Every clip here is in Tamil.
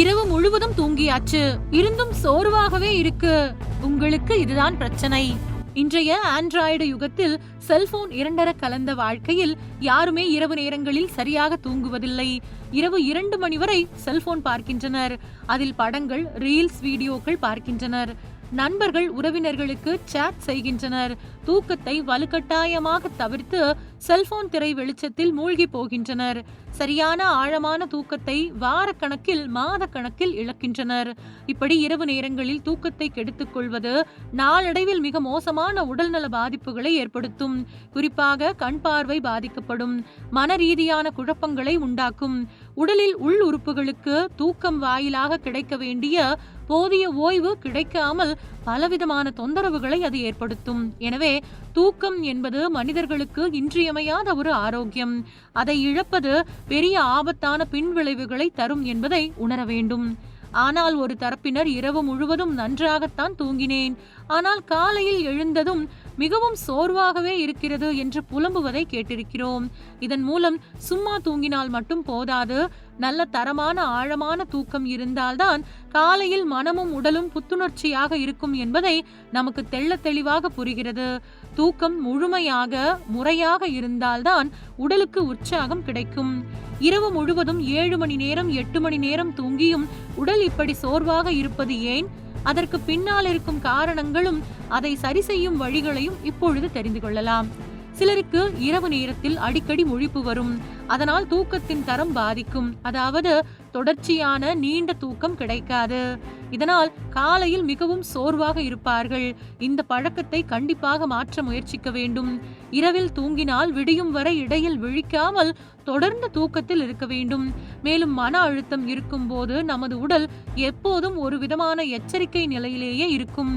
இரவு முழுவதும் தூங்கியாச்சு, இருந்தும் சோர்வாகவே இருக்கு. உங்களுக்கு இதுதான் பிரச்சனை. இன்றைய ஆண்ட்ராய்டு யுகத்தில் செல்போன் இரண்டர கலந்த வாழ்க்கையில் யாருமே இரவு நேரங்களில் சரியாக தூங்குவதில்லை. இரவு 2 மணி வரை செல்போன் பார்க்கின்றனர். அதில் படங்கள், ரீல்ஸ், வீடியோக்கள் பார்க்கின்றனர். நண்பர்கள், உறவினர்களுக்கு சாட் செய்கின்றனர். தூக்கத்தை வலுக்கட்டாயமாக தவிர்த்து செல்போன் திரை வெளிச்சத்தில் மூழ்கி போகின்றனர். சரியான ஆழமான தூக்கத்தை வாரக்கணக்கில், மாத கணக்கில் இழக்கின்றனர். இப்படி இரவு நேரங்களில் தூக்கத்தை கெடுத்துக் கொள்வது நாளடைவில் மிக மோசமான உடல்நல பாதிப்புகளை ஏற்படுத்தும். குறிப்பாக கண் பார்வை பாதிக்கப்படும், மன ரீதியான குழப்பங்களை உண்டாக்கும். உடலில் உள் உறுப்புகளுக்கு தூக்கம் வாயிலாக கிடைக்க வேண்டிய போதிய ஓய்வு கிடைக்காமல் பலவிதமான தொந்தரவுகளை அது ஏற்படுத்தும். எனவே தூக்கம் என்பது மனிதர்களுக்கு இன்றியமையாத ஒரு ஆரோக்கியம். அதை இழப்பது பெரிய ஆபத்தான பின்விளைவுகளை தரும் என்பதை உணர வேண்டும். ஆனால் ஒரு தரப்பினர் இரவு முழுவதும் நன்றாகத்தான் தூங்கினேன், ஆனால் காலையில் எழுந்ததும் மிகவும் சோர்வாகவே இருக்கிறது என்று புலம்புவதை கேட்டிருக்கிறோம். இதன் மூலம் சும்மா தூங்கினால் மட்டும் போதாது, நல்ல தரமான ஆழமான தூக்கம் இருந்தால்தான் காலையில் மனமும் உடலும் புத்துணர்ச்சியாக இருக்கும் என்பதை நமக்கு தெள்ளத் தெளிவாக புரிகிறது. தூக்கம் முழுமையாக, முறையாக இருந்தால்தான் உடலுக்கு உற்சாகம் கிடைக்கும். இரவு முழுவதும் 7 மணி நேரம், 8 மணி நேரம் தூங்கியும் உடல் இப்படி சோர்வாக இருப்பது ஏன்? அதற்கு பின்னால் இருக்கும் காரணங்களும் அதை சரி செய்யும் வழிகளையும் இப்பொழுது தெரிந்து கொள்ளலாம். சிலருக்கு இரவு நேரத்தில் அடிக்கடி முழிப்பு வரும். அதனால் தூக்கத்தின் தரம் பாதிக்கும். அதாவது தொடர்ச்சியான நீண்ட தூக்கம் கிடைக்காது. இதனால் காலையில் மிகவும் சோர்வாக இருப்பார்கள். இந்த பழக்கத்தை கண்டிப்பாக மாற்ற முயற்சிக்க வேண்டும். இரவில் தூங்கினால் விடியும் வரை இடையில் விழிக்காமல் தொடர்ந்து தூக்கத்தில் இருக்க வேண்டும். மேலும் மன அழுத்தம் இருக்கும் போது நமது உடல் எப்போதும் ஒரு விதமான எச்சரிக்கை நிலையிலேயே இருக்கும்.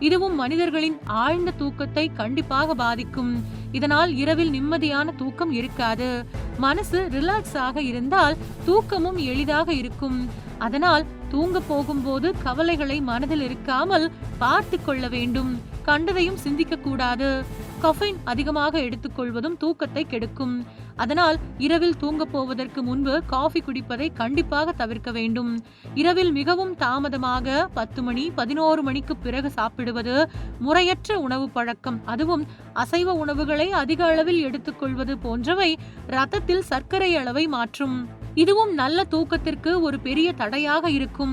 இதுவும் மனிதர்களின் ஆழ்ந்த தூக்கத்தை கண்டிப்பாக பாதிக்கும். இதனால் இரவில் நிம்மதியான தூக்கம் இருக்காது. மனசு ரிலாக்ஸ் ஆக இருந்தால் தூக்கமும் எளிதாக இருக்கும். அதனால் தூங்க போகும்போது கவலைகளை மனதில் இருக்காமல் பார்த்து கொள்ள வேண்டும். கண்டதையும் சிந்திக்க கூடாது. கஃபைன் அதிகமாக எடுத்துக்கொள்வதும் தூக்கத்தை கெடுக்கும். அதனால் இரவில் தூங்க போவதற்கு முன்பு காஃபி குடிப்பதை கண்டிப்பாக தவிர்க்க வேண்டும். இரவில் மிகவும் தாமதமாக 10 மணி, 11 மணிக்கு பிறகு சாப்பிடுவது முறையற்ற உணவு பழக்கம். அதுவும் அசைவ உணவுகளை அதிக அளவில் எடுத்துக்கொள்வது போன்றவை இரத்தத்தில் சர்க்கரை அளவை மாற்றும். இதுவும் நல்ல தூக்கத்திற்கு ஒரு பெரிய தடையாக இருக்கும்.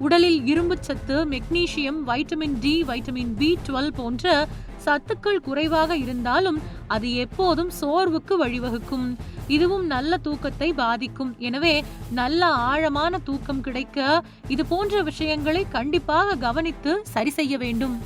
உடலில் இரும்பு சத்து, magnesium, vitamin D, vitamin B12 போன்ற சத்துக்கள் குறைவாக இருந்தாலும் அது எப்போதும் சோர்வுக்கு வழிவகுக்கும். இதுவும் நல்ல தூக்கத்தை பாதிக்கும். எனவே நல்ல ஆழமான தூக்கம் கிடைக்க இது போன்ற விஷயங்களை கண்டிப்பாக கவனித்து சரி செய்ய வேண்டும்.